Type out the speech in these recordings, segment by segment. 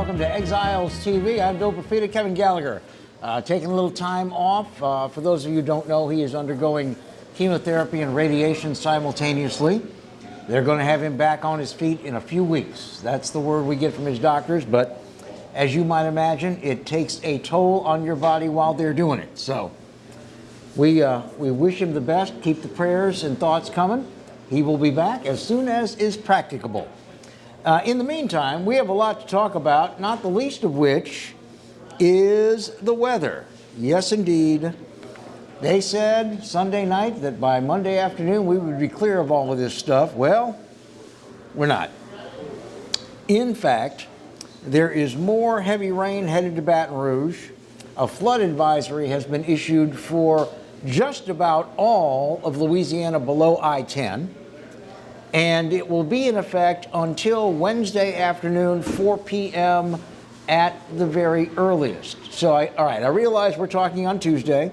welcome to Exiles TV. I'm Bill Profita, Kevin Gallagher. Taking a little time off. For those of you who don't know, he is undergoing chemotherapy and radiation simultaneously. They're going to have him back on his feet in a few weeks. That's the word we get from his doctors, but as you might imagine, it takes a toll on your body while they're doing it. So we wish him the best. Keep the prayers and thoughts coming. He will be back as soon as is practicable. In the meantime, we have a lot to talk about, not the least of which is the weather. Yes, indeed. They said Sunday night that by Monday afternoon we would be clear of all of this stuff. Well, we're not. In fact, there is more heavy rain headed to Baton Rouge. A flood advisory has been issued for just about all of Louisiana below I-10. And it will be in effect until Wednesday afternoon, 4 p.m. at the very earliest. So, all right, I realize we're talking on Tuesday,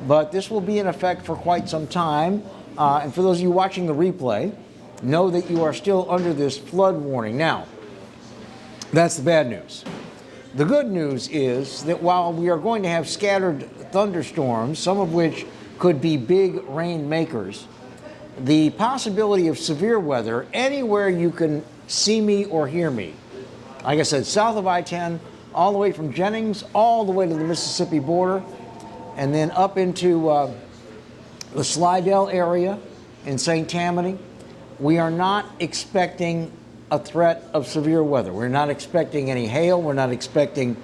but this will be in effect for quite some time. And for those of you watching the replay, know that you are still under this flood warning. Now, that's the bad news. The good news is that while we are going to have scattered thunderstorms, some of which could be big rain makers, the possibility of severe weather anywhere you can see me or hear me, like I said, south of I-10, all the way from Jennings, all the way to the Mississippi border, and then up into the Slidell area in St. Tammany, we are not expecting a threat of severe weather. We're not expecting any hail. We're not expecting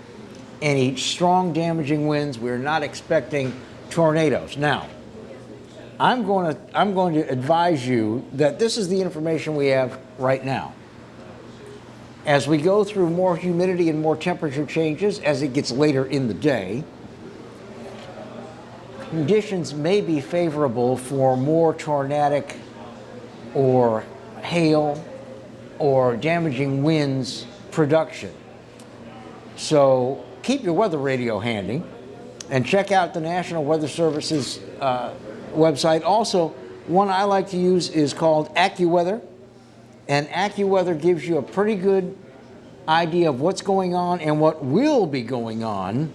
any strong damaging winds. We're not expecting tornadoes. Now, I'm going to advise you that this is the information we have right now. As we go through more humidity and more temperature changes as it gets later in the day, conditions may be favorable for more tornadic or hail or damaging winds production. So keep your weather radio handy and check out the National Weather Service's website. Also, one I like to use is called AccuWeather, and AccuWeather gives you a pretty good idea of what's going on and what will be going on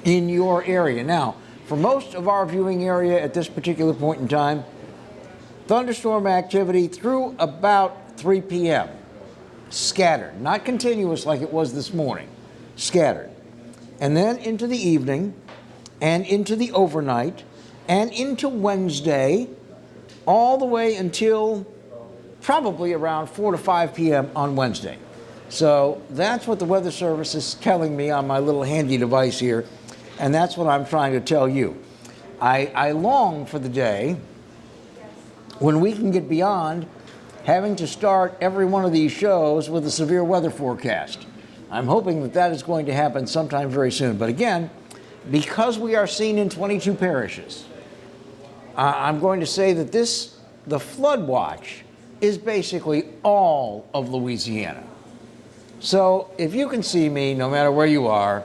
in your area. Now, for most of our viewing area at this particular point in time, thunderstorm activity through about 3 p.m. Scattered, not continuous like it was this morning, scattered. And then into the evening and into the overnight and into Wednesday, all the way until probably around 4 to 5 p.m. on Wednesday. So that's what the Weather Service is telling me on my little handy device here, and that's what I'm trying to tell you. I long for the day when we can get beyond having to start every one of these shows with a severe weather forecast. I'm hoping that that is going to happen sometime very soon. But again, because we are seen in 22 parishes, I'm going to say that the flood watch is basically all of Louisiana. So if you can see me, no matter where you are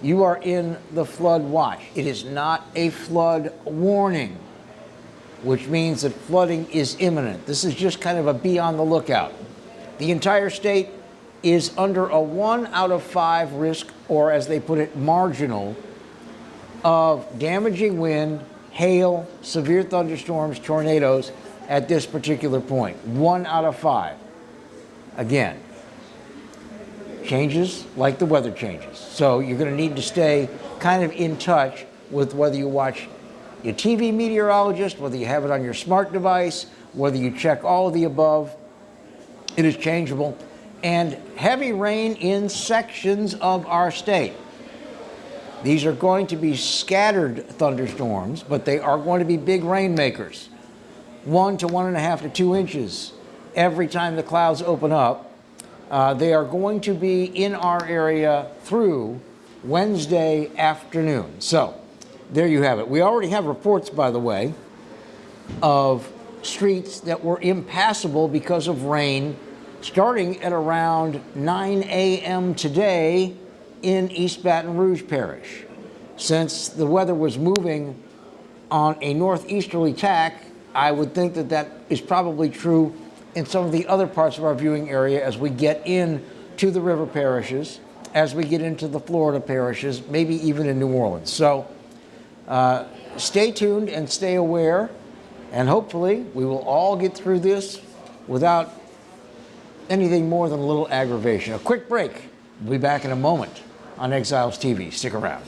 in the flood watch. It is not a flood warning, which means that flooding is imminent. This is just kind of a be on the lookout. The entire state is under a 1 out of 5 risk, or as they put it, marginal, of damaging wind, hail, severe thunderstorms, tornadoes at this particular point. 1 out of 5. Again, changes like the weather changes. So you're going to need to stay kind of in touch with whether you watch your TV meteorologist, whether you have it on your smart device, whether you check all of the above. It is changeable. And heavy rain in sections of our state. These are going to be scattered thunderstorms, but they are going to be big rainmakers. 1 to 1.5 to 2 inches every time the clouds open up. They are going to be in our area through Wednesday afternoon. So there you have it. We already have reports, by the way, of streets that were impassable because of rain starting at around 9 a.m. today in East Baton Rouge Parish. Since the weather was moving on a northeasterly tack, I would think that that is probably true in some of the other parts of our viewing area as we get in to the river parishes as we get into the Florida parishes, maybe even in New Orleans. So stay tuned and stay aware, and hopefully we will all get through this without anything more than a little aggravation. A quick break. We'll be back in a moment on Exiles TV. Stick around.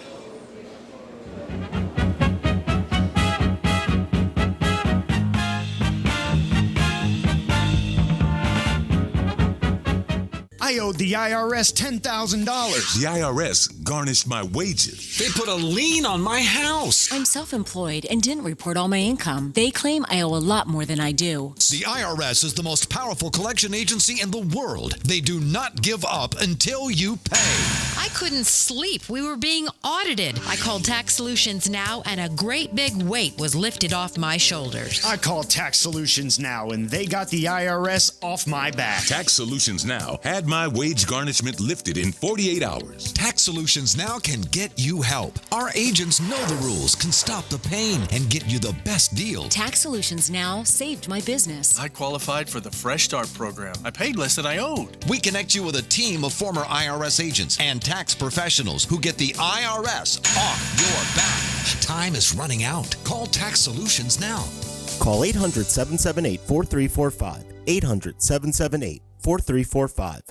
I owed the IRS $10,000. The IRS garnished my wages. They put a lien on my house. I'm self-employed and didn't report all my income. They claim I owe a lot more than I do. The IRS is the most powerful collection agency in the world. They do not give up until you pay. I couldn't sleep. We were being audited. I called Tax Solutions Now, and a great big weight was lifted off my shoulders. I called Tax Solutions Now, and they got the IRS off my back. Tax Solutions Now had my wage garnishment lifted in 48 hours. Tax Solutions Now can get you help. Our agents know the rules, can stop the pain, and get you the best deal. Tax Solutions Now saved my business. I qualified for the Fresh Start program. I paid less than I owed. We connect you with a team of former IRS agents and tax professionals who get the IRS off your back. Time is running out. Call Tax Solutions now. Call 800-778-4345. 800-778-4345.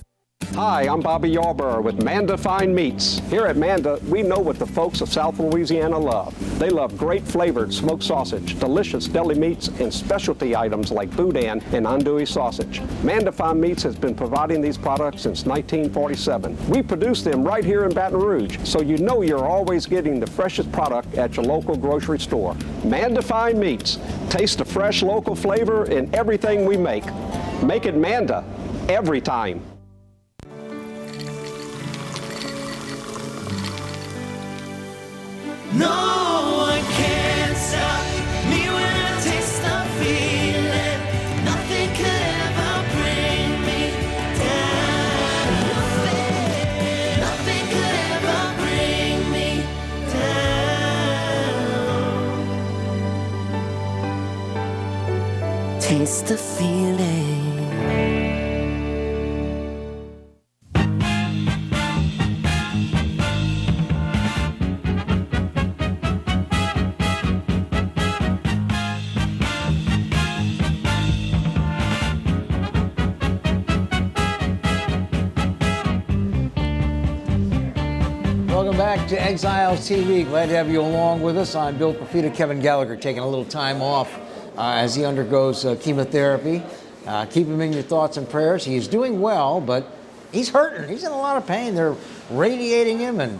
Hi, I'm Bobby Yarborough with Manda Fine Meats. Here at Manda, we know what the folks of South Louisiana love. They love great flavored smoked sausage, delicious deli meats, and specialty items like boudin and andouille sausage. Manda Fine Meats has been providing these products since 1947. We produce them right here in Baton Rouge, so you know you're always getting the freshest product at your local grocery store. Manda Fine Meats. Taste the fresh local flavor in everything we make. Make it Manda every time. No one can stop me when I taste the feeling. Nothing could ever bring me down. Nothing could ever bring me down. Taste the feeling. Welcome back to Exiles TV. Glad to have you along with us. I'm Bill Profita. Kevin Gallagher taking a little time off as he undergoes chemotherapy. Keep him in your thoughts and prayers. He is doing well, but he's hurting. He's in a lot of pain. They're radiating him and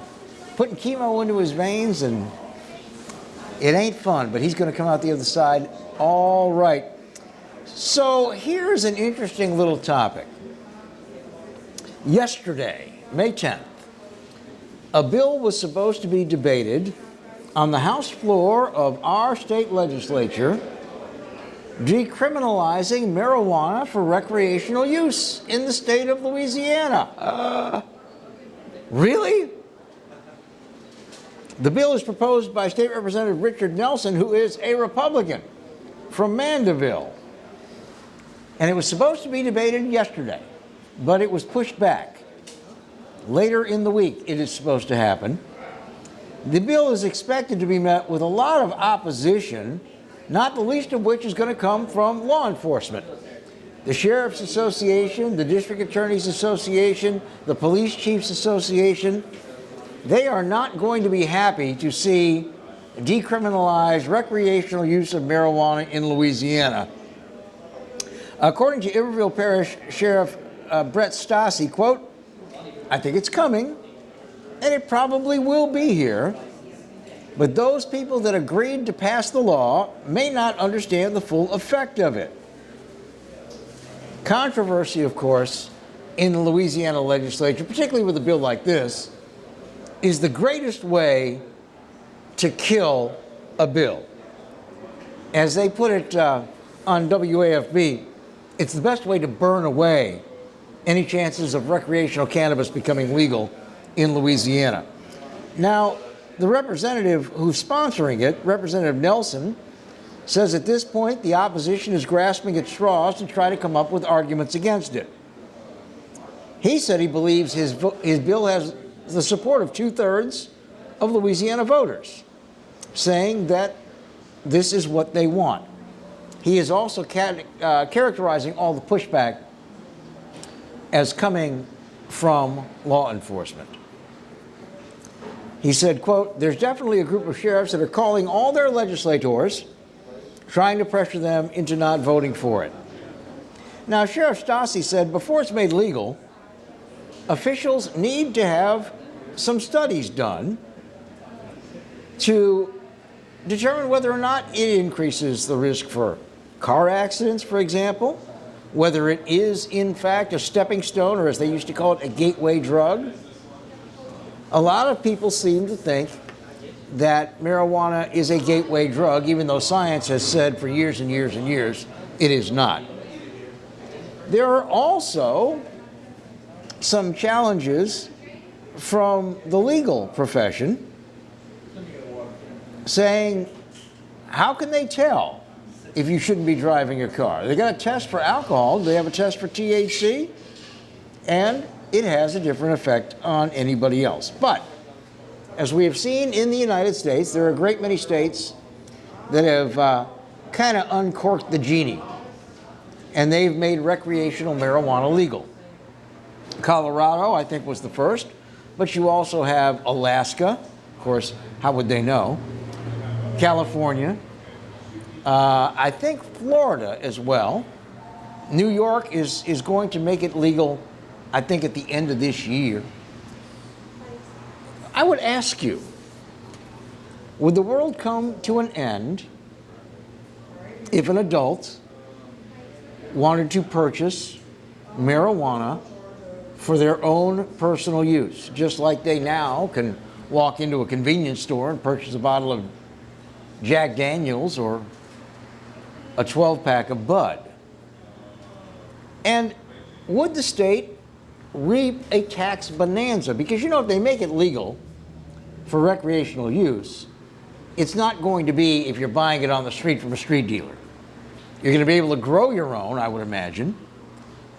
putting chemo into his veins, and it ain't fun, but he's going to come out the other side all right. So here's an interesting little topic. Yesterday, May 10th, a bill was supposed to be debated on the House floor of our state legislature, decriminalizing marijuana for recreational use in the state of Louisiana. Really? The bill is proposed by State Representative Richard Nelson, who is a Republican from Mandeville. And it was supposed to be debated yesterday, but it was pushed back. Later in the week, it is supposed to happen. The bill is expected to be met with a lot of opposition, not the least of which is going to come from law enforcement. The Sheriff's Association, the District Attorneys Association, the Police Chiefs Association, they are not going to be happy to see decriminalized recreational use of marijuana in Louisiana. According to Iberville Parish Sheriff Brett Stassi, quote, "I think it's coming, and it probably will be here, but those people that agreed to pass the law may not understand the full effect of it." Controversy, of course, in the Louisiana legislature, particularly with a bill like this, is the greatest way to kill a bill. As they put it on WAFB, it's the best way to burn away any chances of recreational cannabis becoming legal in Louisiana. Now, the representative who's sponsoring it, Representative Nelson, says at this point the opposition is grasping at straws to try to come up with arguments against it. He said he believes his bill has the support of 2/3 of Louisiana voters, saying that this is what they want. He is also characterizing all the pushback as coming from law enforcement. He said, quote, "There's definitely a group of sheriffs that are calling all their legislators, trying to pressure them into not voting for it." Now, Sheriff Stassi said before it's made legal, officials need to have some studies done to determine whether or not it increases the risk for car accidents, for example, whether it is, in fact, a stepping stone, or as they used to call it, a gateway drug. A lot of people seem to think that marijuana is a gateway drug, even though science has said for years and years and years it is not. There are also some challenges from the legal profession saying, how can they tell if you shouldn't be driving your car? They got a test for alcohol, they have a test for THC, and it has a different effect on anybody else. But as we have seen in the United States, there are a great many states that have kind of uncorked the genie, and they've made recreational marijuana legal. Colorado, I think, was the first, but you also have Alaska. Of course, how would they know? California. I think Florida as well. New York is going to make it legal, I think, at the end of this year. I would ask you, would the world come to an end if an adult wanted to purchase marijuana for their own personal use, just like they now can walk into a convenience store and purchase a bottle of Jack Daniels or a 12-pack of Bud? And would the state reap a tax bonanza? Because, you know, if they make it legal for recreational use, it's not going to be if you're buying it on the street from a street dealer. You're going to be able to grow your own, I would imagine,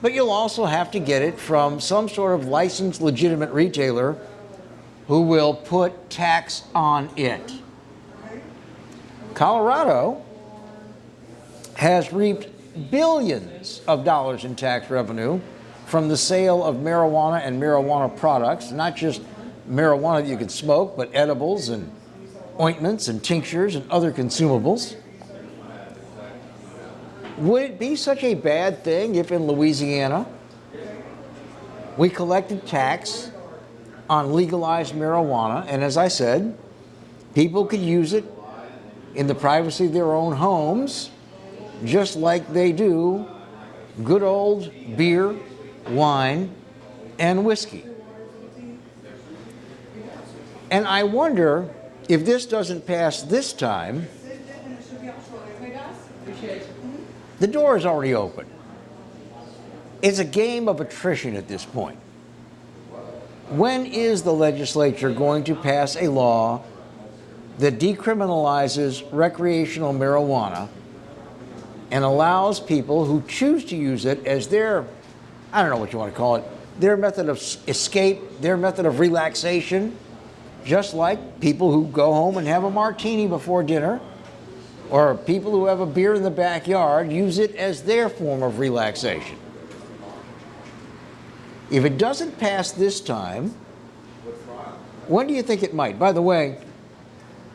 but you'll also have to get it from some sort of licensed, legitimate retailer who will put tax on it. Colorado has reaped billions of dollars in tax revenue from the sale of marijuana and marijuana products, not just marijuana that you can smoke, but edibles and ointments and tinctures and other consumables. Would it be such a bad thing if in Louisiana we collected tax on legalized marijuana, and as I said, people could use it in the privacy of their own homes, just like they do good old beer, wine, and whiskey? And I wonder if this doesn't pass this time. The door is already open. It's a game of attrition at this point. When is the legislature going to pass a law that decriminalizes recreational marijuana and allows people who choose to use it as their, I don't know what you want to call it, their method of escape, their method of relaxation, just like people who go home and have a martini before dinner, or people who have a beer in the backyard use it as their form of relaxation? If it doesn't pass this time, when do you think it might? By the way,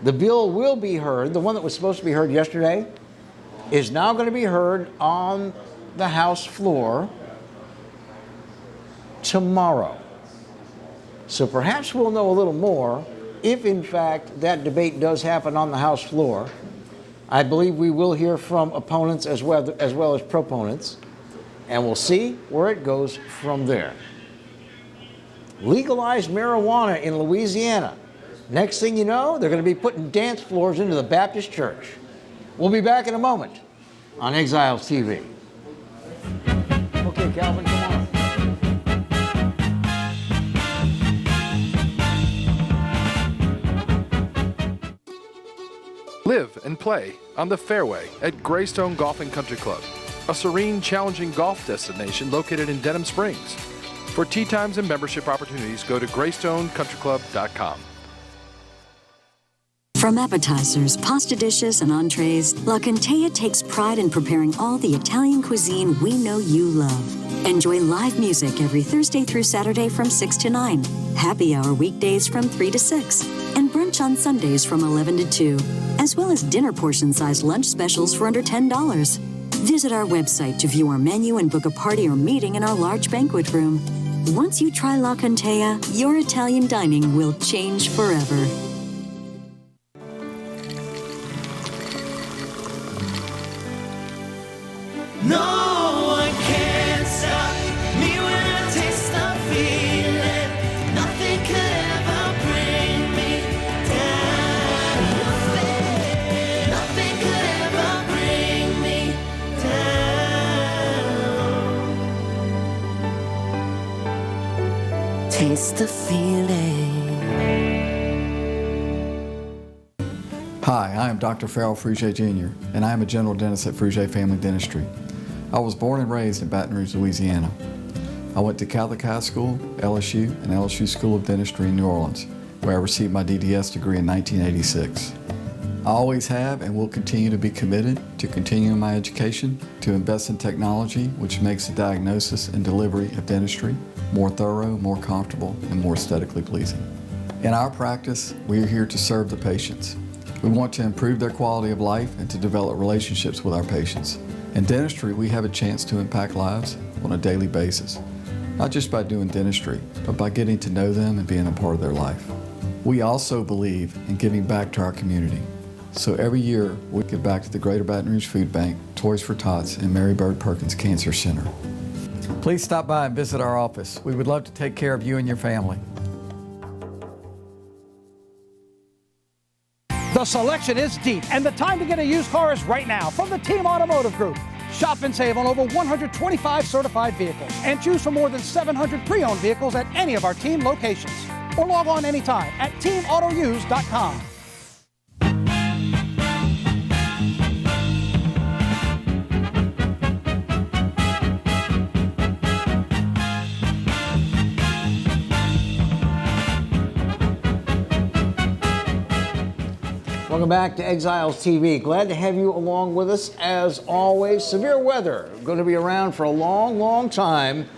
the bill will be heard. The one that was supposed to be heard yesterday is now going to be heard on the House floor tomorrow. So perhaps we'll know a little more if, in fact, that debate does happen on the House floor. I believe we will hear from opponents as well as proponents, and we'll see where it goes from there. Legalized marijuana in Louisiana. Next thing you know, they're going to be putting dance floors into the Baptist church. We'll be back in a moment on Exiles TV. Okay, Calvin, come on. Live and play on the fairway at Greystone Golf and Country Club, a serene, challenging golf destination located in Denham Springs. For tee times and membership opportunities, go to GreystonCountryClub.com. From appetizers, pasta dishes, and entrees, La Contea takes pride in preparing all the Italian cuisine we know you love. Enjoy live music every Thursday through Saturday from 6 to 9, happy hour weekdays from 3 to 6, and brunch on Sundays from 11 to 2, as well as dinner portion-sized lunch specials for under $10. Visit our website to view our menu and book a party or meeting in our large banquet room. Once you try La Contea, your Italian dining will change forever. No one can stop me when I taste the feeling. Nothing could ever bring me down. Nothing could ever bring me down. Taste the feeling. Hi, I am Dr. Farrell Frugier Jr., and I am a general dentist at Frugier Family Dentistry. I was born and raised in Baton Rouge, Louisiana. I went to Catholic High School, LSU, and LSU School of Dentistry in New Orleans, where I received my DDS degree in 1986. I always have and will continue to be committed to continuing my education, to invest in technology which makes the diagnosis and delivery of dentistry more thorough, more comfortable, and more aesthetically pleasing. In our practice, we are here to serve the patients. We want to improve their quality of life and to develop relationships with our patients. In dentistry, we have a chance to impact lives on a daily basis, not just by doing dentistry, but by getting to know them and being a part of their life. We also believe in giving back to our community. So every year, we give back to the Greater Baton Rouge Food Bank, Toys for Tots, and Mary Bird Perkins Cancer Center. Please stop by and visit our office. We would love to take care of you and your family. The selection is deep, and the time to get a used car is right now from the Team Automotive Group. Shop and save on over 125 certified vehicles and choose from more than 700 pre-owned vehicles at any of our team locations. Or log on anytime at teamautouse.com. Welcome back to Exiles TV. Glad to have you along with us as always. Severe weather going to be around for a long, long time.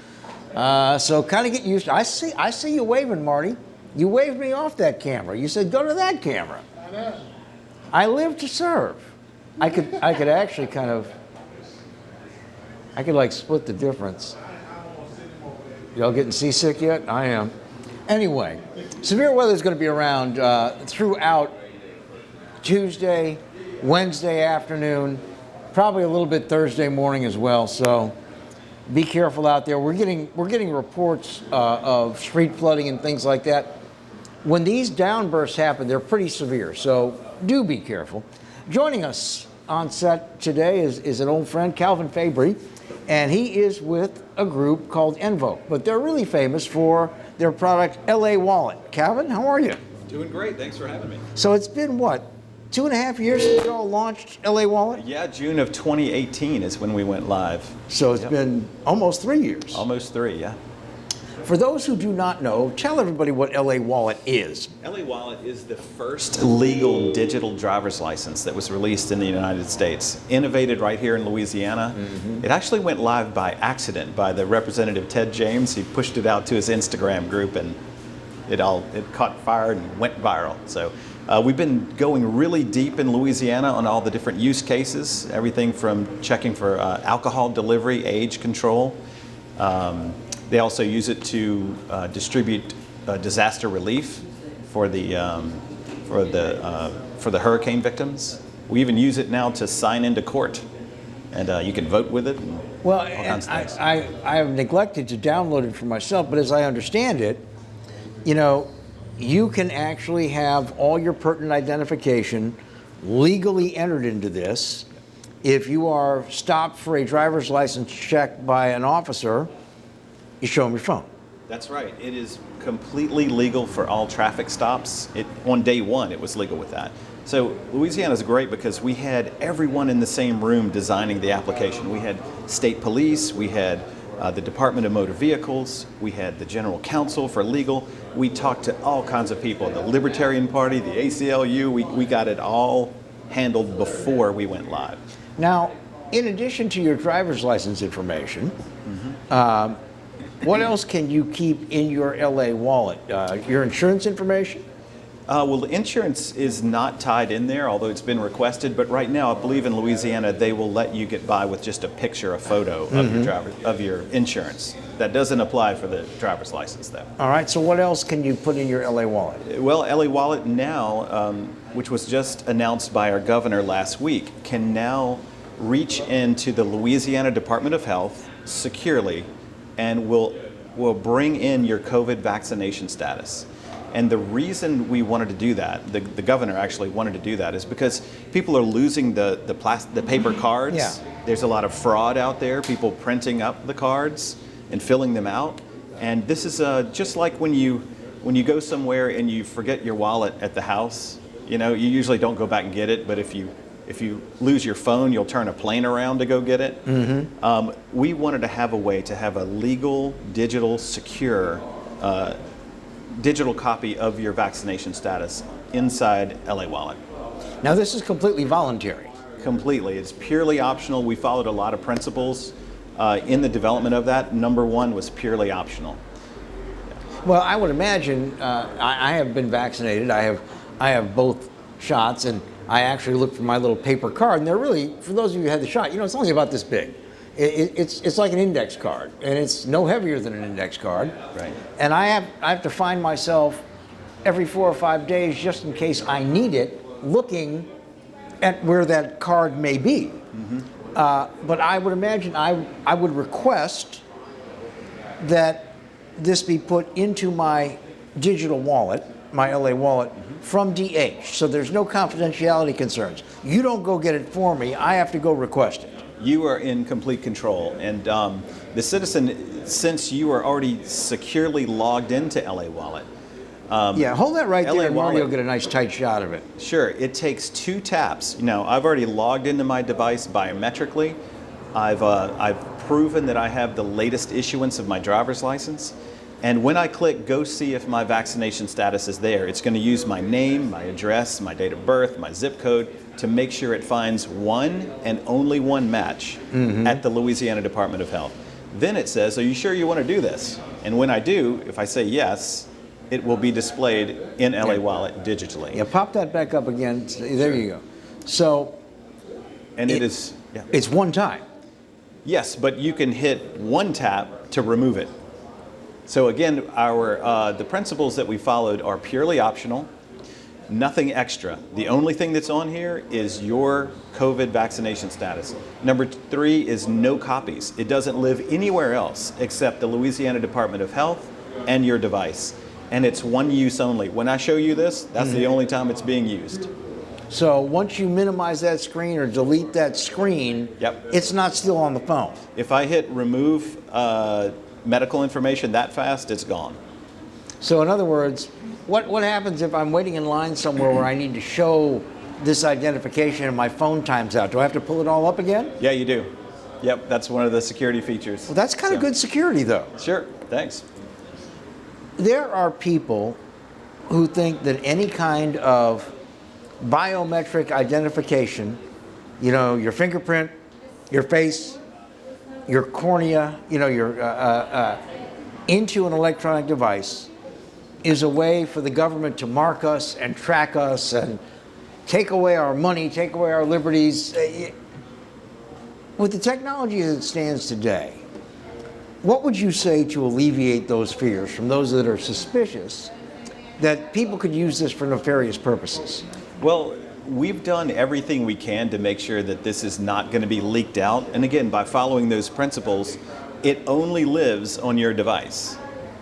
So kind of get used to it. I see you waving, Marty. You waved me off that camera. You said, go to that camera. I know. I live to serve. I could actually kind of, I could like split the difference. Y'all getting seasick yet? I am. Anyway, severe weather is going to be around throughout Tuesday, Wednesday afternoon, probably a little bit Thursday morning as well. So be careful out there. We're getting reports of street flooding and things like that. When these downbursts happen, they're pretty severe. So do be careful. Joining us on set today is an old friend, Calvin Fabry, and he is with a group called Envoke. But they're really famous for their product, LA Wallet. Calvin, how are you? Doing great. Thanks for having me. So it's been what? 2.5 years since you all launched LA Wallet? Yeah, June of 2018 is when we went live. So it's been almost 3 years. Almost 3, yeah. For those who do not know, tell everybody what LA Wallet is. LA Wallet is the first legal digital driver's license that was released in the United States, innovated right here in Louisiana. Mm-hmm. It actually went live by accident by the representative Ted James. He pushed it out to his Instagram group and it caught fire and went viral. So we've been going really deep in Louisiana on all the different use cases, everything from checking for alcohol delivery, age control. They also use it to distribute disaster relief for the hurricane victims. We even use it now to sign into court, and you can vote with it. And well, all kinds of things. I have neglected to download it for myself, but as I understand it, you know, you can actually have all your pertinent identification legally entered into this. If you are stopped for a driver's license check by an officer, you show them your phone. That's right. It is completely legal for all traffic stops. On day one, it was legal with that. So Louisiana is great because we had everyone in the same room designing the application. We had state police, we had the Department of Motor Vehicles. We had the General Counsel for Legal. We talked to all kinds of people, the Libertarian Party, the ACLU. We got it all handled before we went live. Now, in addition to your driver's license information, what else can you keep in your LA wallet? Your insurance information? Well, the insurance is not tied in there, although it's been requested. But right now, I believe in Louisiana, they will let you get by with just a picture, a photo of your insurance. That doesn't apply for the driver's license, though. All right. So what else can you put in your LA wallet? Well, LA Wallet now, which was just announced by our governor last week, can now reach into the Louisiana Department of Health securely and will bring in your COVID vaccination status. And the reason we wanted to do that, the governor actually wanted to do that, is because people are losing the paper cards. Yeah. There's a lot of fraud out there, people printing up the cards and filling them out. And this is just like when you go somewhere and you forget your wallet at the house. You know, you usually don't go back and get it, but if you lose your phone, you'll turn a plane around to go get it. We wanted to have a way to have a legal, digital, secure digital copy of your vaccination status inside LA Wallet. Now, this is completely voluntary. Completely. It's purely optional. We followed a lot of principles in the development of that. Number one was purely optional. Well, I would imagine I have been vaccinated. I have both shots, and I actually looked for my little paper card, and they're really, for those of you who had the shot, you know, it's only about this big. It's like an index card, and it's no heavier than an index card. Right. And I have to find myself every 4 or 5 days, just in case I need it, looking at where that card may be. But I would imagine I would request that this be put into my digital wallet, my LA wallet, from DH. So there's no confidentiality concerns. You don't go get it for me. I have to go request it. You are in complete control. And the citizen, since you are already securely logged into LA Wallet. Yeah, hold that right LA there, and Marty Wallet, will get a nice tight shot of it. Sure, it takes 2 taps. Now, I've already logged into my device biometrically. I've proven that I have the latest issuance of my driver's license. And when I click go see if my vaccination status is there, it's going to use my name, my address, my date of birth, my zip code to make sure it finds one and only one match at the Louisiana Department of Health. Then it says, are you sure you want to do this? And when I do, if I say yes, it will be displayed in LA Wallet digitally. Yeah, pop that back up again. There you go. So, and it is, yeah. It's one time. Yes, but you can hit one tap to remove it. So again, the principles that we followed are purely optional, nothing extra. The only thing that's on here is your COVID vaccination status. Number 3 is no copies. It doesn't live anywhere else except the Louisiana Department of Health and your device. And it's one use only. When I show you this, that's the only time it's being used. So once you minimize that screen or delete that screen, it's not still on the phone. If I hit remove medical information that fast, it's gone. So in other words, what happens if I'm waiting in line somewhere where I need to show this identification and my phone times out? Do I have to pull it all up again? Yeah, you do. Yep, that's one of the security features. Well, that's kind of good security, though. Sure, thanks. There are people who think that any kind of biometric identification, you know, your fingerprint, your face, your cornea, you know, your into an electronic device is a way for the government to mark us and track us and take away our money, take away our liberties. With the technology as it stands today, what would you say to alleviate those fears from those that are suspicious that people could use this for nefarious purposes? Well, we've done everything we can to make sure that this is not going to be leaked out. And again, by following those principles, it only lives on your device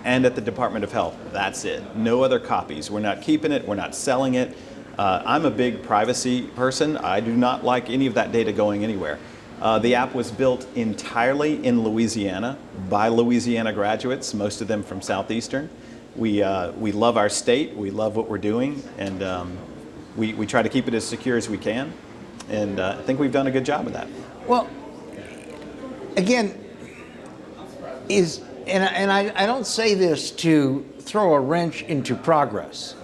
and at the Department of Health. That's it. No other copies. We're not keeping it. We're not selling it. I'm a big privacy person. I do not like any of that data going anywhere. The app was built entirely in Louisiana by Louisiana graduates, most of them from Southeastern. We love our state. We love what we're doing. And we try to keep it as secure as we can. And I think we've done a good job of that. Well, again, I don't say this to throw a wrench into progress,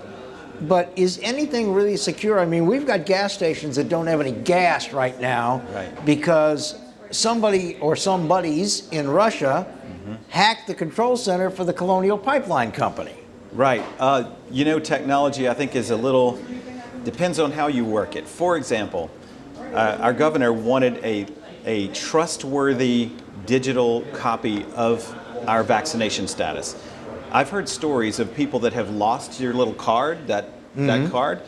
but is anything really secure? I mean, we've got gas stations that don't have any gas right now because somebody or somebodies in Russia hacked the control center for the Colonial Pipeline Company. Right. Technology, I think, is a little, depends on how you work it. For example, our governor wanted a trustworthy digital copy of our vaccination status. I've heard stories of people that have lost your little card, that card,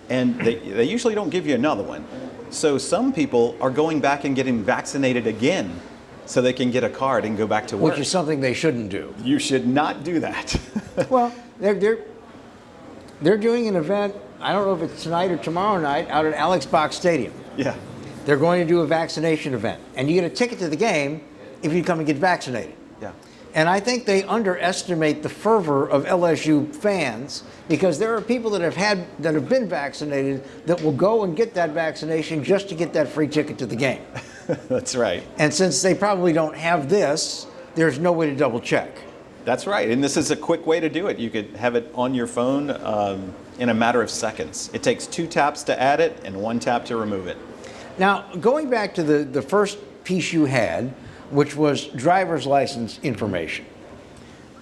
and they usually don't give you another one. So some people are going back and getting vaccinated again so they can get a card and go back to work. Which is something they shouldn't do. You should not do that. Well, they're doing an event, I don't know if it's tonight or tomorrow night, out at Alex Box Stadium. Yeah. They're going to do a vaccination event. And you get a ticket to the game if you come and get vaccinated. Yeah. And I think they underestimate the fervor of LSU fans because there are people that have been vaccinated that will go and get that vaccination just to get that free ticket to the game. That's right. And since they probably don't have this, there's no way to double check. That's right. And this is a quick way to do it. You could have it on your phone in a matter of seconds. It takes 2 taps to add it and 1 tap to remove it. Now, going back to the first piece you had, which was driver's license information.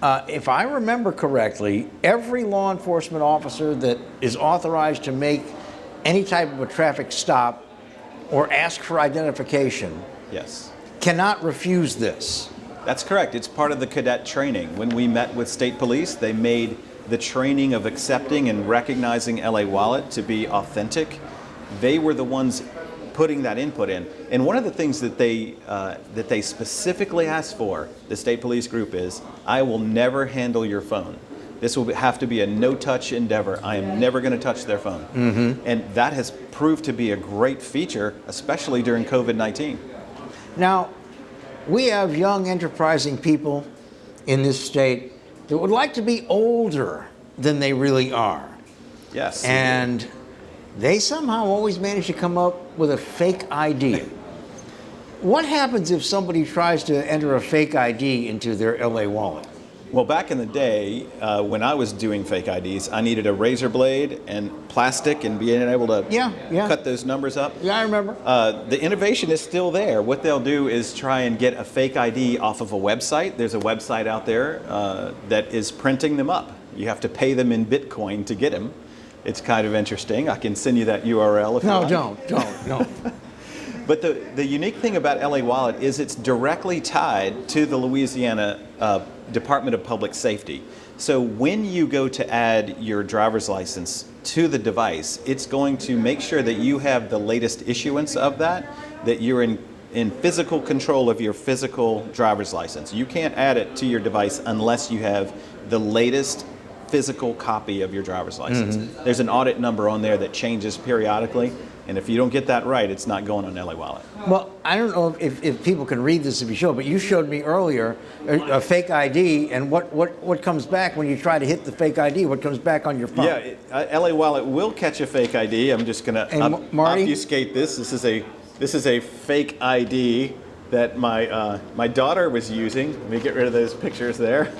If I remember correctly, every law enforcement officer that is authorized to make any type of a traffic stop or ask for identification cannot refuse this. That's correct. It's part of the cadet training. When we met with state police, they made the training of accepting and recognizing LA Wallet to be authentic. They were the ones putting that input in. And one of the things that they specifically asked for, the state police group, is, I will never handle your phone. This will have to be a no-touch endeavor. I am never going to touch their phone. And that has proved to be a great feature, especially during COVID-19. Now, we have young, enterprising people in this state that would like to be older than they really are. Yes. And they somehow always manage to come up with a fake ID. What happens if somebody tries to enter a fake ID into their LA Wallet? Well, back in the day, when I was doing fake IDs, I needed a razor blade and plastic and being able to cut those numbers up. Yeah, I remember. The innovation is still there. What they'll do is try and get a fake ID off of a website. There's a website out there that is printing them up. You have to pay them in Bitcoin to get them. It's kind of interesting. I can send you that URL if you like. No, don't. But the unique thing about LA Wallet is it's directly tied to the Louisiana Department of Public Safety. So when you go to add your driver's license to the device, it's going to make sure that you have the latest issuance of that you're in physical control of your physical driver's license. You can't add it to your device unless you have the latest physical copy of your driver's license. There's an audit number on there that changes periodically, and if you don't get that right, it's not going on LA Wallet. Well, I don't know if people can read this if you show, but you showed me earlier a fake ID, and what comes back when you try to hit the fake ID? What comes back on your phone? Yeah, LA Wallet will catch a fake ID. I'm just going to obfuscate this. This is a fake ID that my daughter was using. Let me get rid of those pictures there.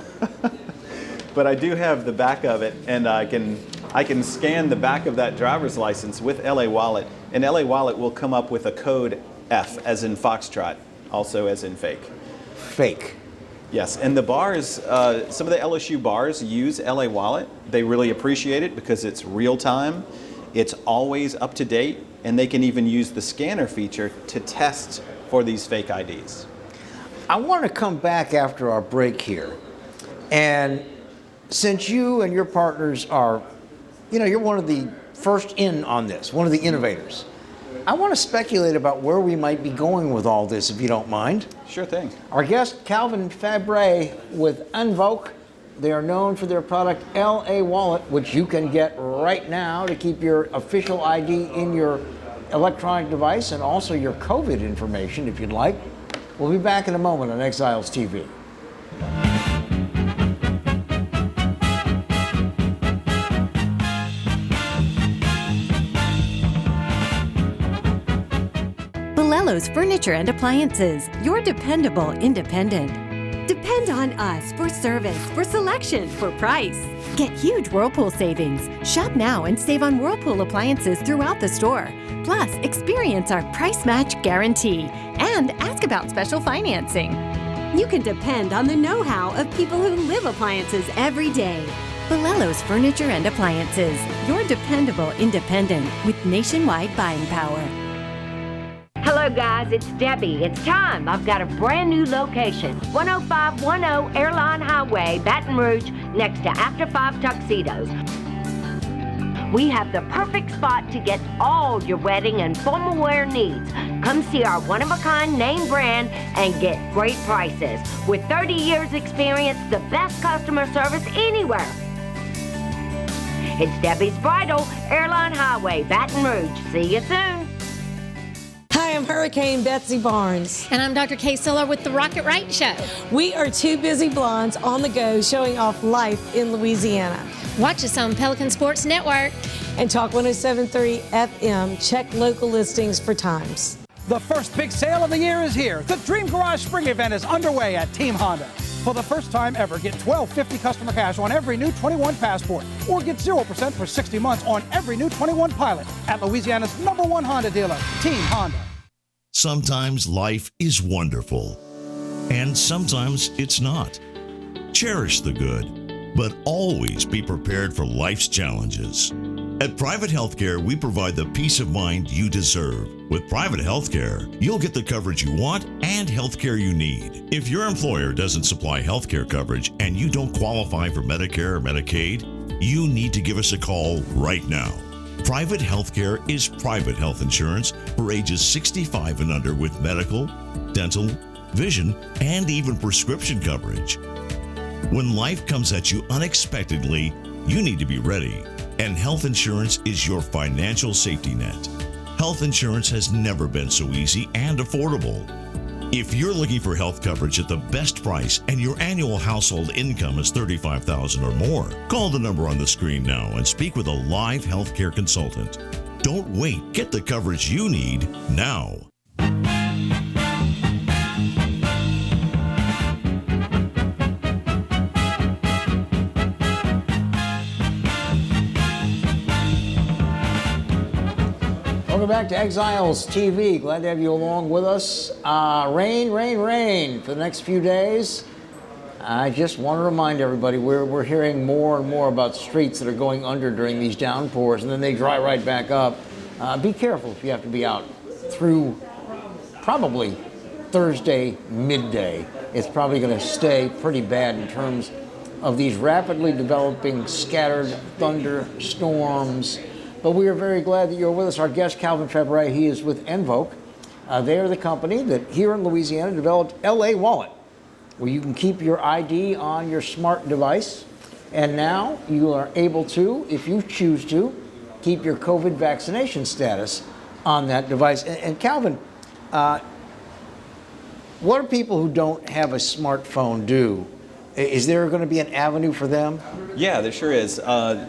But I do have the back of it, and I can scan the back of that driver's license with LA Wallet, and LA Wallet will come up with a code F, as in Foxtrot, also as in fake. Fake. Yes, and the bars, some of the LSU bars use LA Wallet. They really appreciate it because it's real time, it's always up to date, and they can even use the scanner feature to test for these fake IDs. I want to come back after our break here, and since you and your partners are, you're one of the first in on this, one of the innovators, I want to speculate about where we might be going with all this, if you don't mind. Sure thing. Our guest, Calvin Fabre with Invoke. They are known for their product, LA Wallet, which you can get right now to keep your official ID in your electronic device and also your COVID information, if you'd like. We'll be back in a moment on Exiles TV. Furniture and Appliances, your dependable independent. Depend on us for service, for selection, for price. Get huge Whirlpool savings. Shop now and save on Whirlpool appliances throughout the store. Plus, experience our price match guarantee and ask about special financing. You can depend on the know-how of people who live appliances every day. Bolello's Furniture and Appliances. Your dependable independent with nationwide buying power. Hello guys, it's Debbie. It's time. I've got a brand new location. 10510 Airline Highway, Baton Rouge, next to After 5 Tuxedos. We have the perfect spot to get all your wedding and formal wear needs. Come see our one-of-a-kind name brand and get great prices. With 30 years experience, the best customer service anywhere. It's Debbie's Bridal, Airline Highway, Baton Rouge. See you soon. Hi, I'm Hurricane Betsy Barnes. And I'm Dr. Kay Siller with The Rocket Right Show. We are two busy blondes on the go showing off life in Louisiana. Watch us on Pelican Sports Network. And Talk 107.3 FM. Check local listings for times. The first big sale of the year is here. The Dream Garage Spring Event is underway at Team Honda. For the first time ever, get $12.50 customer cash on every new 21 Passport, or get 0% for 60 months on every new 21 Pilot at Louisiana's #1 Honda dealer, Team Honda. Sometimes life is wonderful, and sometimes it's not. Cherish the good, but always be prepared for life's challenges. At Private Healthcare, we provide the peace of mind you deserve. With Private Healthcare, you'll get the coverage you want and healthcare you need. If your employer doesn't supply healthcare coverage and you don't qualify for Medicare or Medicaid, you need to give us a call right now. Private Healthcare is private health insurance for ages 65 and under with medical, dental, vision, and even prescription coverage. When life comes at you unexpectedly, you need to be ready. And health insurance is your financial safety net. Health insurance has never been so easy and affordable. If you're looking for health coverage at the best price and your annual household income is $35,000 or more, call the number on the screen now and speak with a live healthcare consultant. Don't wait. Get the coverage you need now. Welcome back to Exiles TV. Glad to have you along with us. Rain for the next few days. I just want to remind everybody we're hearing more and more about streets that are going under during these downpours, and then they dry right back up. Be careful if you have to be out through probably Thursday midday. It's probably going to stay pretty bad in terms of these rapidly developing scattered thunderstorms. But we are very glad that you're with us. Our guest, Calvin Febray, he is with Envoke. They are the company that here in Louisiana developed LA Wallet, where you can keep your ID on your smart device. And now you are able to, if you choose to, keep your COVID vaccination status on that device. And Calvin, what do people who don't have a smartphone do? Is there going to be an avenue for them? Yeah, there sure is.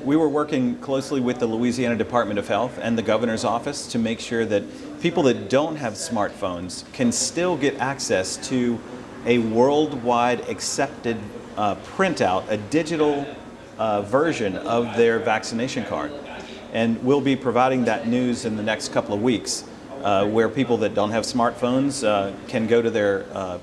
We were working closely with the Louisiana Department of Health and the governor's office to make sure that people that don't have smartphones can still get access to a worldwide accepted printout, a digital version of their vaccination card. And we'll be providing that news in the next couple of weeks, where people that don't have smartphones can go to their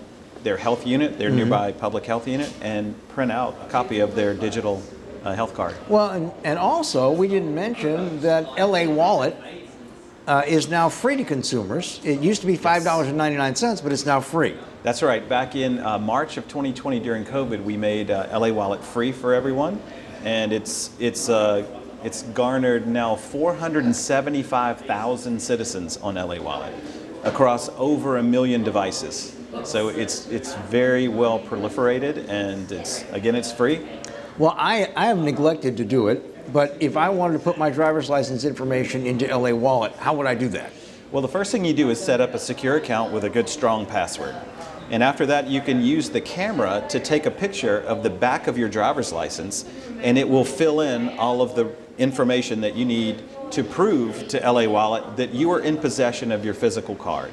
health unit, their nearby public health unit, and print out a copy of their digital health card. Well, and also, we didn't mention that LA Wallet is now free to consumers. It used to be $5.99, but it's now free. That's right. Back in March of 2020 during COVID, we made LA Wallet free for everyone, and it's garnered now 475,000 citizens on LA Wallet across over 1 million devices. So it's very well proliferated, and it's free. Well, I have neglected to do it, but if I wanted to put my driver's license information into LA Wallet, how would I do that? Well, the first thing you do is set up a secure account with a good, strong password. And after that, you can use the camera to take a picture of the back of your driver's license, and it will fill in all of the information that you need to prove to LA Wallet that you are in possession of your physical card.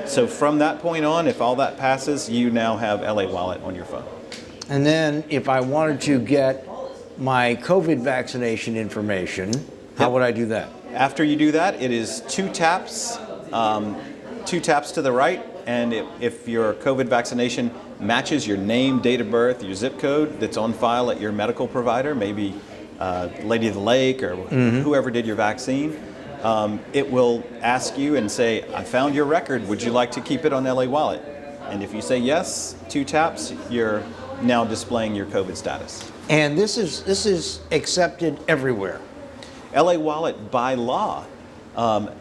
So from that point on, if all that passes, you now have LA Wallet on your phone. And then if I wanted to get my COVID vaccination information, how would I do that? After you do that, it is 2 taps to the right, and if your COVID vaccination matches your name, date of birth, your zip code that's on file at your medical provider, maybe Lady of the Lake or whoever did your vaccine, it will ask you and say, I found your record, would you like to keep it on LA Wallet? And if you say yes, 2 taps, you're now displaying your COVID status. And this is accepted everywhere. LA Wallet, by law,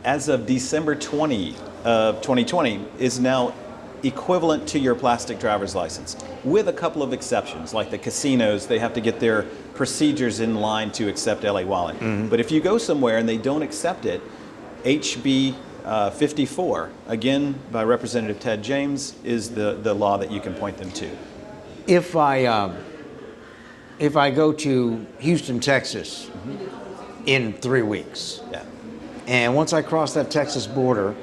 as of December 20 of 2020, is now equivalent to your plastic driver's license, with a couple of exceptions, like the casinos. They have to get their procedures in line to accept LA Wallet. But if you go somewhere and they don't accept it, HB 54, again by Representative Ted James, is the law that you can point them to. If I go to Houston, Texas, in 3 weeks, and once I cross that Texas border,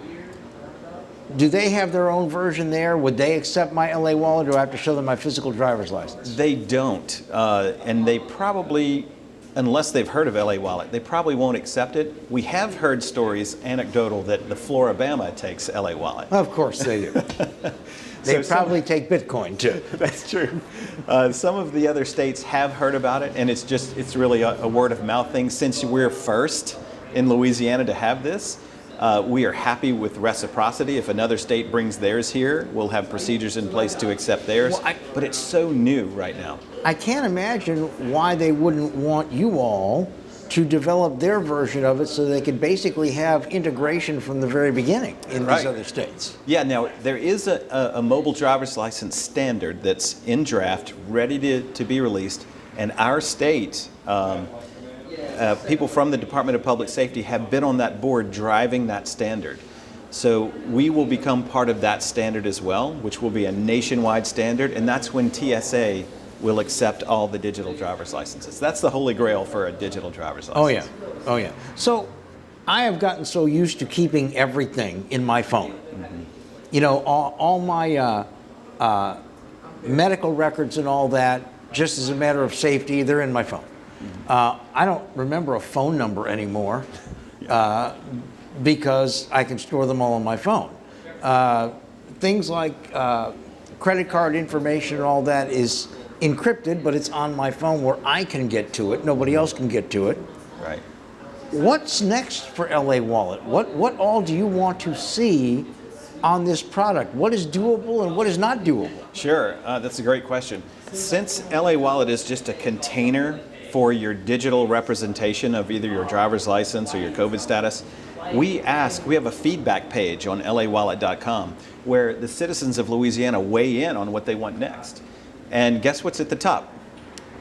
do they have their own version there? Would they accept my LA Wallet, or do I have to show them my physical driver's license? They don't, and they probably, unless they've heard of LA Wallet, they probably won't accept it. We have heard stories, anecdotal, that the Floribama takes LA Wallet. Of course they do. They probably take Bitcoin too. That's true. Some of the other states have heard about it, and it's really a word of mouth thing. Since we're first in Louisiana to have this, we are happy with reciprocity. If another state brings theirs here, we'll have procedures in place to accept theirs. But it's so new right now. I can't imagine why they wouldn't want you all to develop their version of it so they could basically have integration from the very beginning in these other states. Yeah, now there is a mobile driver's license standard that's in draft, ready to be released, and our state, people from the Department of Public Safety have been on that board driving that standard. So we will become part of that standard as well, which will be a nationwide standard, and that's when TSA will accept all the digital driver's licenses. That's the holy grail for a digital driver's license. Oh yeah, oh yeah. So I have gotten so used to keeping everything in my phone. You know, all my medical records and all that, just as a matter of safety, they're in my phone. I don't remember a phone number anymore because I can store them all on my phone. Things like credit card information and all that is encrypted, but it's on my phone where I can get to it. Nobody else can get to it. Right. What's next for LA Wallet? What all do you want to see on this product? What is doable and what is not doable? Sure, that's a great question. Since LA Wallet is just a container for your digital representation of either your driver's license or your COVID status, we have a feedback page on lawallet.com where the citizens of Louisiana weigh in on what they want next. And guess what's at the top?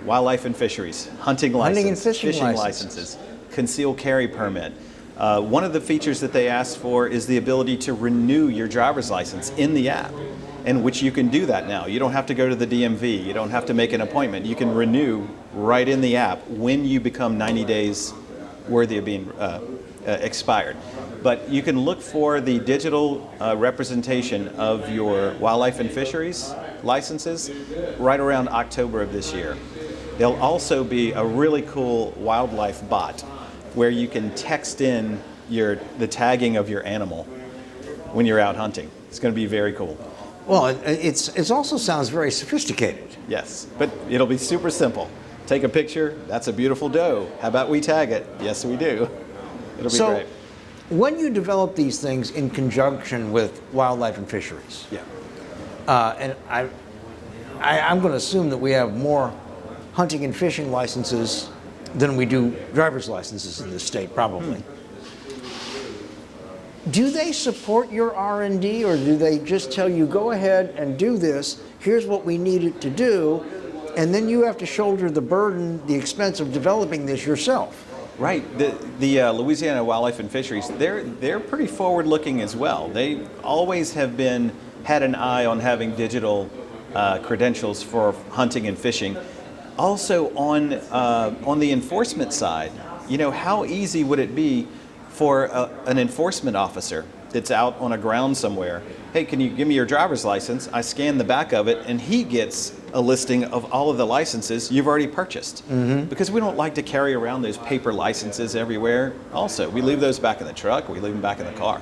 Wildlife and fisheries, hunting license, fishing licenses, concealed carry permit. One of the features that they asked for is the ability to renew your driver's license in the app, in which you can do that now. You don't have to go to the DMV. You don't have to make an appointment. You can renew right in the app when you become 90 days worthy of being expired. But you can look for the digital representation of your wildlife and fisheries licenses right around October of this year. There'll also be a really cool wildlife bot where you can text in the tagging of your animal when you're out hunting. It's going to be very cool. Well, it also sounds very sophisticated. Yes, but it'll be super simple. Take a picture, that's a beautiful doe. How about we tag it? Yes, we do. It'll be great. When you develop these things in conjunction with wildlife and fisheries, and I'm going to assume that we have more hunting and fishing licenses than we do driver's licenses in this state, probably. Do they support your R&D, or do they just tell you, go ahead and do this, here's what we need it to do, and then you have to shoulder the burden, the expense of developing this yourself? Right. The Louisiana Wildlife and Fisheries, they're pretty forward-looking as well. They always have had an eye on having digital credentials for hunting and fishing. Also on the enforcement side, how easy would it be for an enforcement officer that's out on a ground somewhere? Hey, can you give me your driver's license? I scan the back of it, and he gets a listing of all of the licenses you've already purchased. Because we don't like to carry around those paper licenses everywhere. Also, we leave those back in the truck, we leave them back in the car.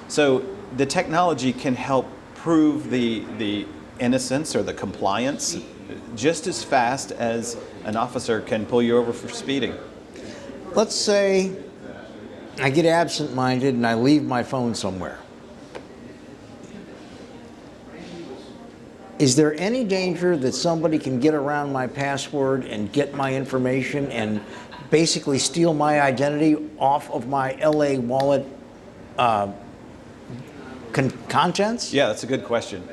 So the technology can help prove the innocence or the compliance just as fast as an officer can pull you over for speeding. Let's say I get absent-minded and I leave my phone somewhere. Is there any danger that somebody can get around my password and get my information and basically steal my identity off of my LA wallet contents? Yeah, that's a good question.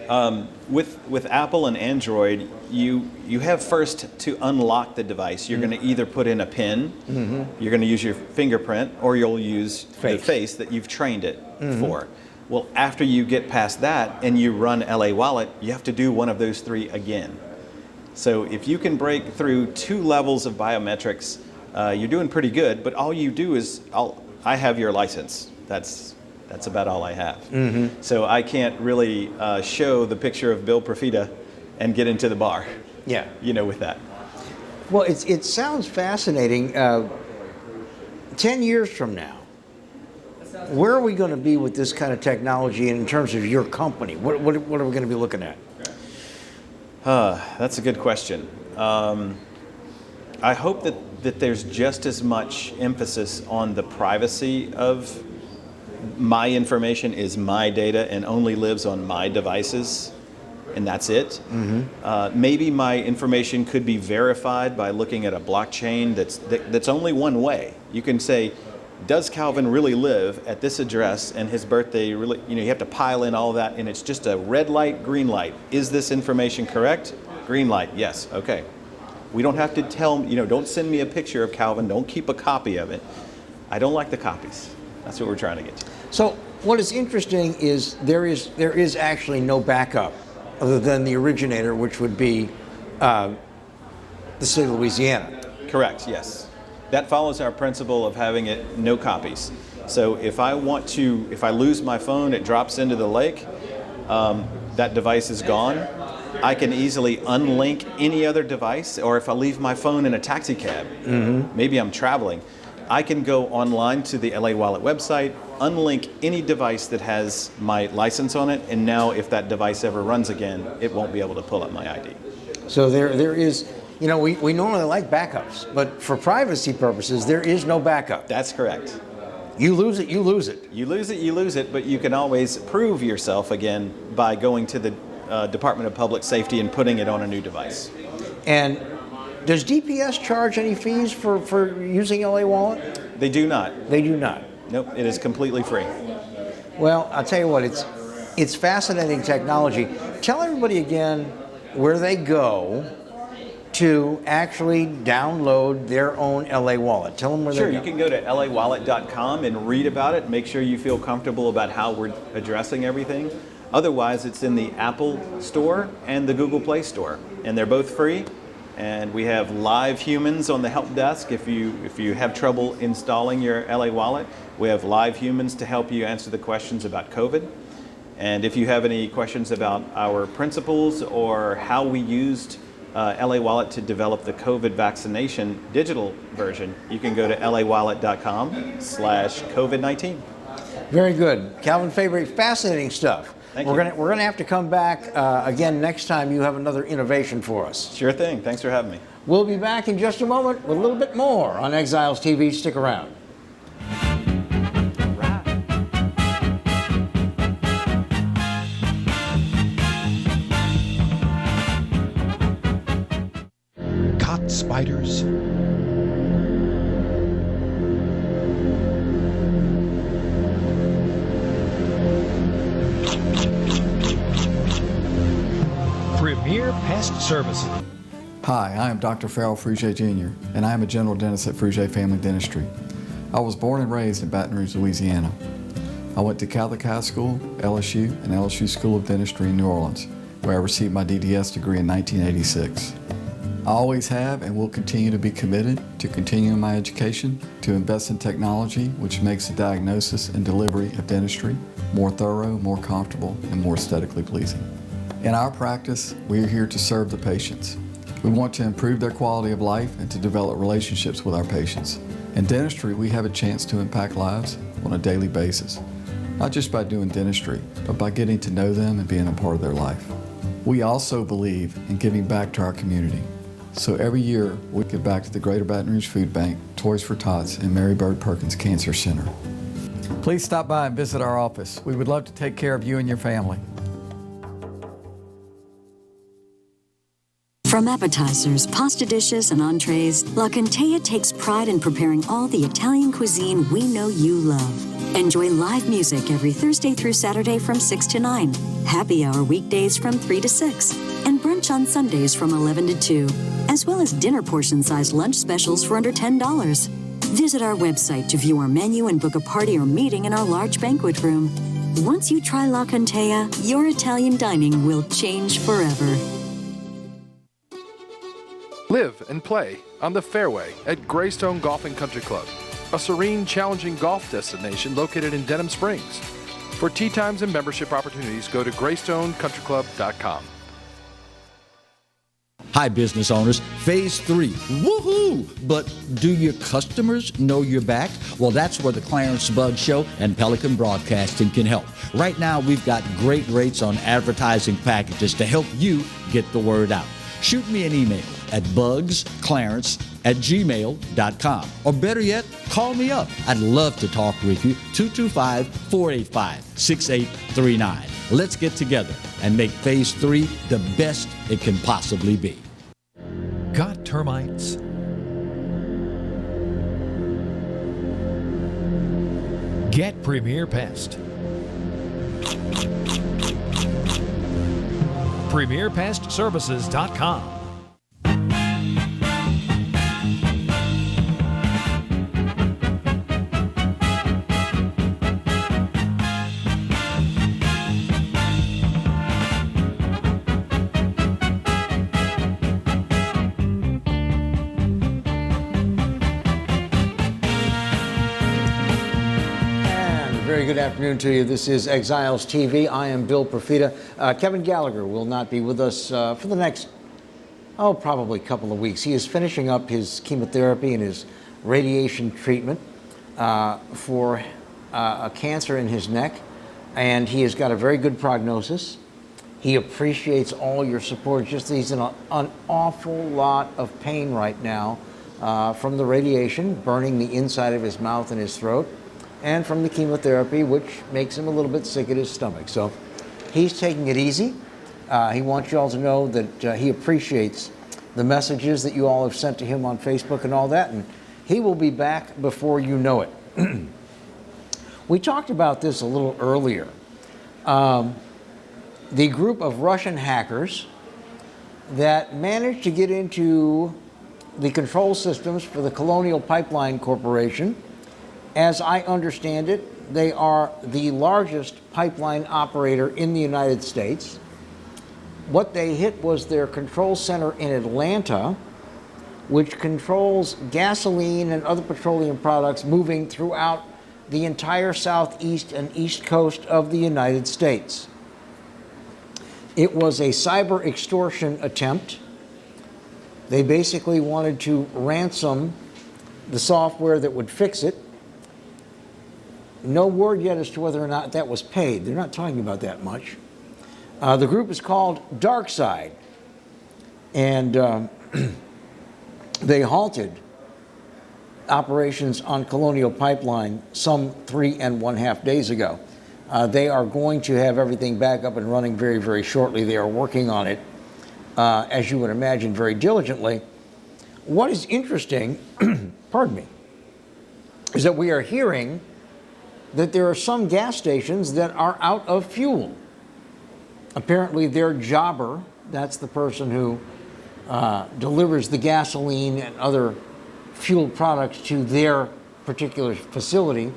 With Apple and Android, you have first to unlock the device. You're going to either put in a PIN, you're going to use your fingerprint, or you'll use the face that you've trained it for. Well, after you get past that and you run LA Wallet, you have to do one of those three again. So if you can break through 2 levels of biometrics, you're doing pretty good. But all you do is, I have your license. That's about all I have. So I can't really show the picture of Bill Profita and get into the bar. Yeah. With that. Well, it sounds fascinating. 10 years from now, where are we going to be with this kind of technology in terms of your company? What are we going to be looking at? That's a good question. I hope that there's just as much emphasis on the privacy of my information is my data and only lives on my devices, and that's it. Maybe my information could be verified by looking at a blockchain that's only one way. You can say, does Calvin really live at this address and his birthday really, you have to pile in all that, and it's just a red light, green light. Is this information correct? Green light, yes, okay. We don't have to tell, don't send me a picture of Calvin, don't keep a copy of it. I don't like the copies. That's what we're trying to get to. So what is interesting is there is actually no backup other than the originator, which would be the state of Louisiana. Correct, yes. That follows our principle of having it no copies. So if I lose my phone, it drops into the lake, that device is gone. I can easily unlink any other device, or if I leave my phone in a taxi cab, maybe I'm traveling, I can go online to the LA Wallet website, unlink any device that has my license on it, and now if that device ever runs again, it won't be able to pull up my ID. So there is, we normally like backups, but for privacy purposes, there is no backup. That's correct. You lose it, you lose it. You lose it, you lose it, but you can always prove yourself again by going to the Department of Public Safety and putting it on a new device. And does DPS charge any fees for using LA Wallet? They do not. They do not? Nope, it is completely free. Well, I'll tell you what, it's fascinating technology. Tell everybody again where they go to actually download their own LA Wallet. Tell them where they go. Sure, you can go to lawallet.com and read about it. Make sure you feel comfortable about how we're addressing everything. Otherwise, it's in the Apple Store and the Google Play Store, and they're both free. And we have live humans on the help desk. If you have trouble installing your LA Wallet, we have live humans to help you answer the questions about COVID. And if you have any questions about our principles or how we used LA Wallet to develop the COVID vaccination digital version, you can go to lawallet.com/COVID-19. Very good. Calvin Fabry, fascinating stuff. We're gonna have to come back again next time you have another innovation for us. Sure thing. Thanks for having me. We'll be back in just a moment with a little bit more on Exiles TV. Stick around. Caught spiders? Premier Pest Services. Hi, I am Dr. Farrell Frugier Jr., and I am a general dentist at Frugier Family Dentistry. I was born and raised in Baton Rouge, Louisiana. I went to Catholic High School, LSU, and LSU School of Dentistry in New Orleans, where I received my DDS degree in 1986. I always have and will continue to be committed to continuing my education, to invest in technology which makes the diagnosis and delivery of dentistry more thorough, more comfortable, and more aesthetically pleasing. In our practice, we are here to serve the patients. We want to improve their quality of life and to develop relationships with our patients. In dentistry, we have a chance to impact lives on a daily basis, not just by doing dentistry, but by getting to know them and being a part of their life. We also believe in giving back to our community. So every year, we give back to the Greater Baton Rouge Food Bank, Toys for Tots, and Mary Bird Perkins Cancer Center. Please stop by and visit our office. We would love to take care of you and your family. From appetizers, pasta dishes, and entrees, La Contea takes pride in preparing all the Italian cuisine we know you love. Enjoy live music every Thursday through Saturday from 6 to 9, happy hour weekdays from 3 to 6, and brunch on Sundays from 11 to 2, as well as dinner portion-sized lunch specials for under $10. Visit our website to view our menu and book a party or meeting in our large banquet room. Once you try La Contea, your Italian dining will change forever. Live and play on the fairway at Greystone Golf and Country Club, a serene, challenging golf destination located in Denham Springs. For tee times and membership opportunities, go to greystonecountryclub.com. Hi, business owners. Phase 3. Woohoo! But do your customers know you're back? Well, that's where the Clarence Bugg Show and Pelican Broadcasting can help. Right now, we've got great rates on advertising packages to help you get the word out. Shoot me an email at bugsclarence@gmail.com. Or better yet, call me up. I'd love to talk with you. 225-485-6839. Let's get together and make Phase 3 the best it can possibly be. Got termites? Get Premier Pest. PremierPestServices.com. Very good afternoon to you. This is Exiles TV. I am Bill Profita. Kevin Gallagher will not be with us for the next, probably couple of weeks. He is finishing up his chemotherapy and his radiation treatment for a cancer in his neck, and he has got a very good prognosis. He appreciates all your support. Just he's in an awful lot of pain right now from the radiation, burning the inside of his mouth and his throat, and from the chemotherapy, which makes him a little bit sick at his stomach. So he's taking it easy. He wants you all to know that he appreciates the messages that you all have sent to him on Facebook and all that, and he will be back before you know it. We talked about this a little earlier. The group of Russian hackers that managed to get into the control systems for the Colonial Pipeline Corporation. As I understand it, they are the largest pipeline operator in the United States. What they hit was their control center in Atlanta, which controls gasoline and other petroleum products moving throughout the entire southeast and east coast of the United States. It was a cyber extortion attempt. They basically wanted to ransom the software that would fix it. No word yet as to whether or not that was paid. They're not talking about that much. The group is called DarkSide, and they halted operations on Colonial Pipeline some 3.5 days ago. They are going to have everything back up and running very, very shortly. They are working on it, as you would imagine, very diligently. What is interesting, pardon me, is that we are hearing that there are some gas stations that are out of fuel. Apparently their jobber, that's the person who delivers the gasoline and other fuel products to their particular facility.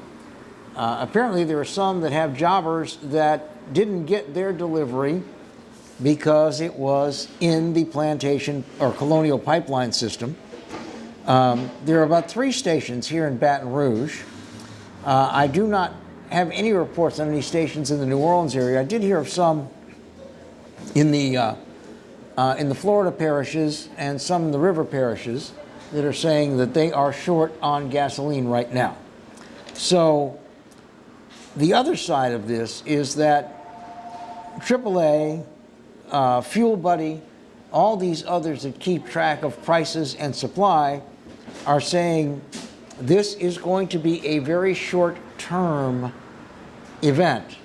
Apparently there are some that have jobbers that didn't get their delivery because it was in the plantation or colonial pipeline system. There are about 3 stations here in Baton Rouge. I do not have any reports on any stations in the New Orleans area. I did hear of some in the Florida parishes and some in the river parishes that are saying that they are short on gasoline right now. So the other side of this is that AAA, Fuel Buddy, all these others that keep track of prices and supply are saying this is going to be a very short-term event,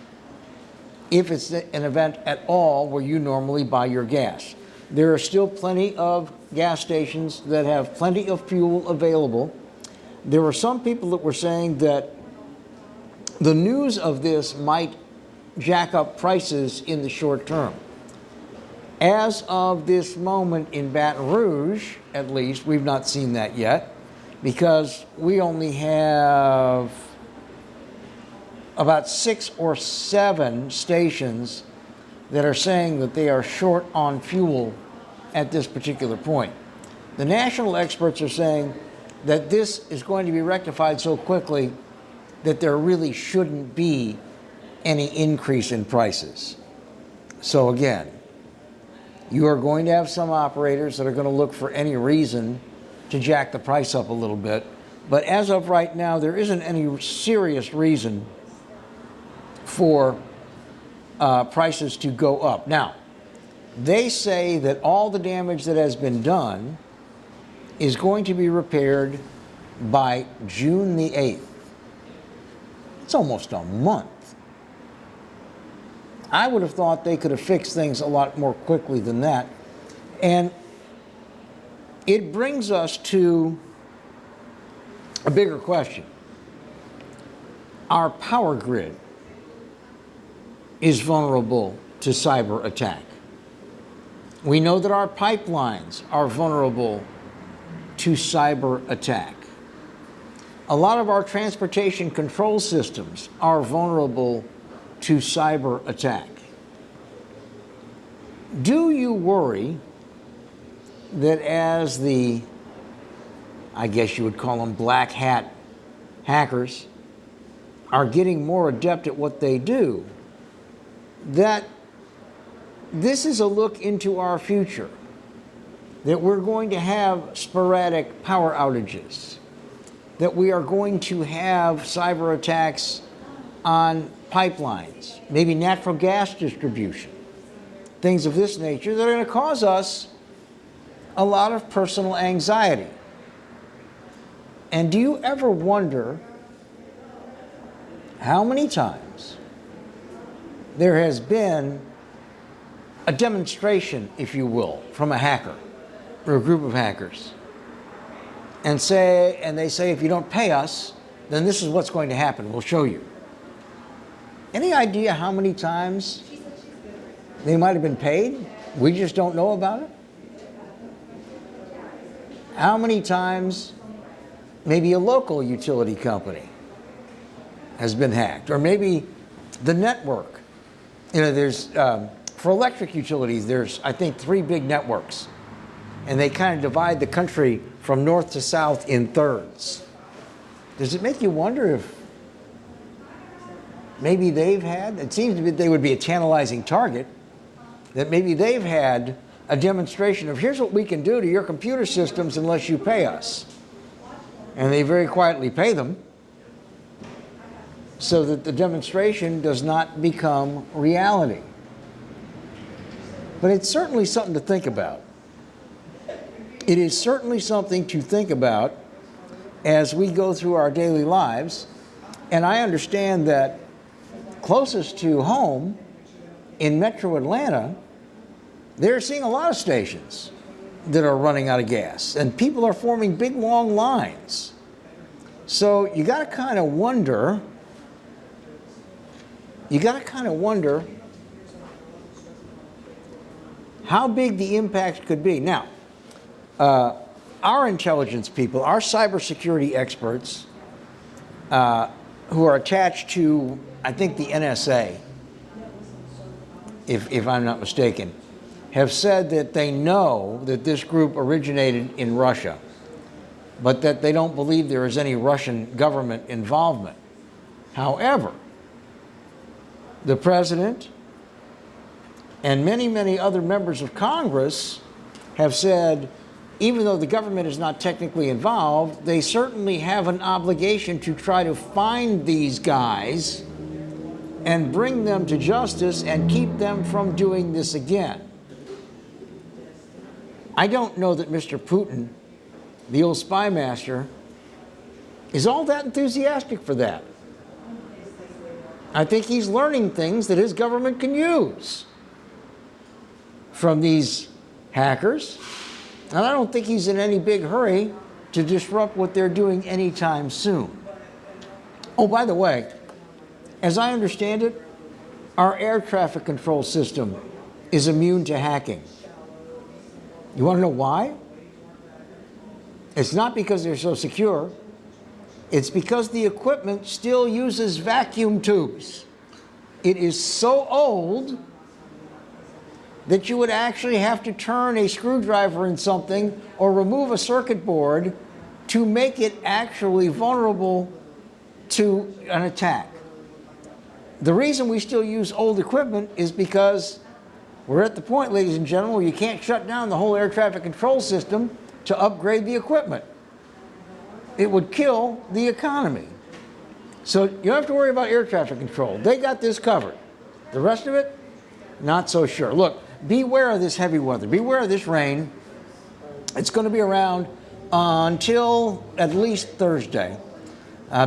if it's an event at all where you normally buy your gas. There are still plenty of gas stations that have plenty of fuel available. There were some people that were saying that the news of this might jack up prices in the short term. As of this moment in Baton Rouge, at least, we've not seen that yet, because we only have about 6 or 7 stations that are saying that they are short on fuel at this particular point. The national experts are saying that this is going to be rectified so quickly that there really shouldn't be any increase in prices. So again, you are going to have some operators that are going to look for any reason to jack the price up a little bit. But as of right now, there isn't any serious reason for prices to go up. Now, they say that all the damage that has been done is going to be repaired by June the 8th. It's almost a month. I would have thought they could have fixed things a lot more quickly than that. And it brings us to a bigger question. Our power grid is vulnerable to cyber attack. We know that our pipelines are vulnerable to cyber attack. A lot of our transportation control systems are vulnerable to cyber attack. Do you worry that as the, I guess you would call them black hat hackers, are getting more adept at what they do, that this is a look into our future, that we're going to have sporadic power outages, that we are going to have cyber attacks on pipelines, maybe natural gas distribution, things of this nature that are going to cause us a lot of personal anxiety. And do you ever wonder how many times there has been a demonstration, if you will, from a hacker or a group of hackers, and they say, if you don't pay us, then this is what's going to happen. We'll show you. Any idea how many times they might have been paid? We just don't know about it. How many times maybe a local utility company has been hacked, or maybe the network. You know, there's for electric utilities, there's I think 3 big networks, and they kind of divide the country from north to south in thirds. Does it make you wonder if maybe they've had, it seems to be they would be a tantalizing target, that maybe they've had a demonstration of here's what we can do to your computer systems unless you pay us. And they very quietly pay them so that the demonstration does not become reality. But it's certainly something to think about. It is certainly something to think about as we go through our daily lives. And I understand that closest to home in Metro Atlanta, they're seeing a lot of stations that are running out of gas, and people are forming big, long lines. So you got to kind of wonder, how big the impact could be. Now, our intelligence people, our cybersecurity experts, who are attached to, I think, the NSA, if I'm not mistaken, have said that they know that this group originated in Russia, but that they don't believe there is any Russian government involvement. However, the president and many, many other members of Congress have said, even though the government is not technically involved, they certainly have an obligation to try to find these guys and bring them to justice and keep them from doing this again. I don't know that Mr. Putin, the old spy master, is all that enthusiastic for that. I think he's learning things that his government can use from these hackers, and I don't think he's in any big hurry to disrupt what they're doing anytime soon. Oh, by the way, as I understand it, our air traffic control system is immune to hacking. You want to know why? It's not because they're so secure. It's because the equipment still uses vacuum tubes. It is so old that you would actually have to turn a screwdriver in something or remove a circuit board to make it actually vulnerable to an attack. The reason we still use old equipment is because we're at the point, ladies and gentlemen, where you can't shut down the whole air traffic control system to upgrade the equipment. It would kill the economy. So you don't have to worry about air traffic control. They got this covered. The rest of it, not so sure. Look, beware of this heavy weather. Beware of this rain. It's going to be around until at least Thursday.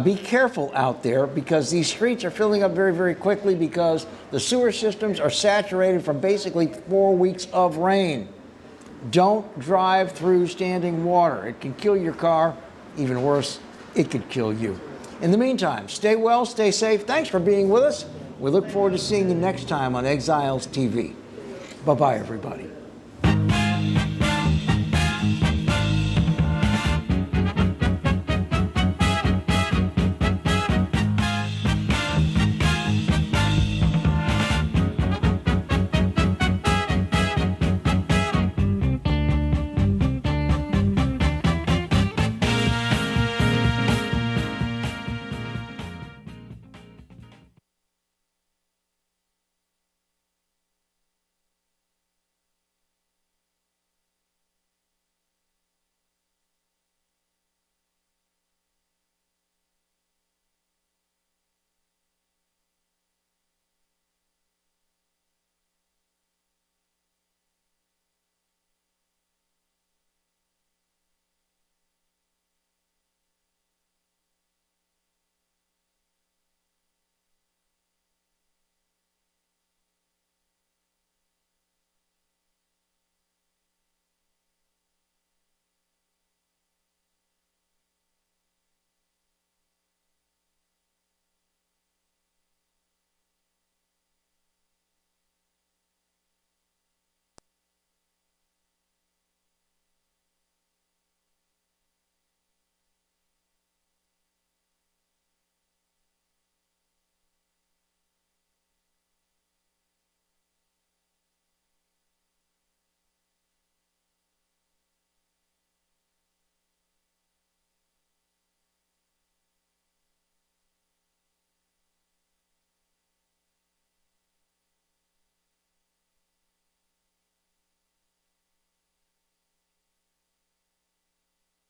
Be careful out there because these streets are filling up very, very quickly because the sewer systems are saturated from basically 4 weeks of rain. Don't drive through standing water. It can kill your car. Even worse, it could kill you. In the meantime, stay well, stay safe. Thanks for being with us. We look forward to seeing you next time on Exiles TV. Bye-bye, everybody.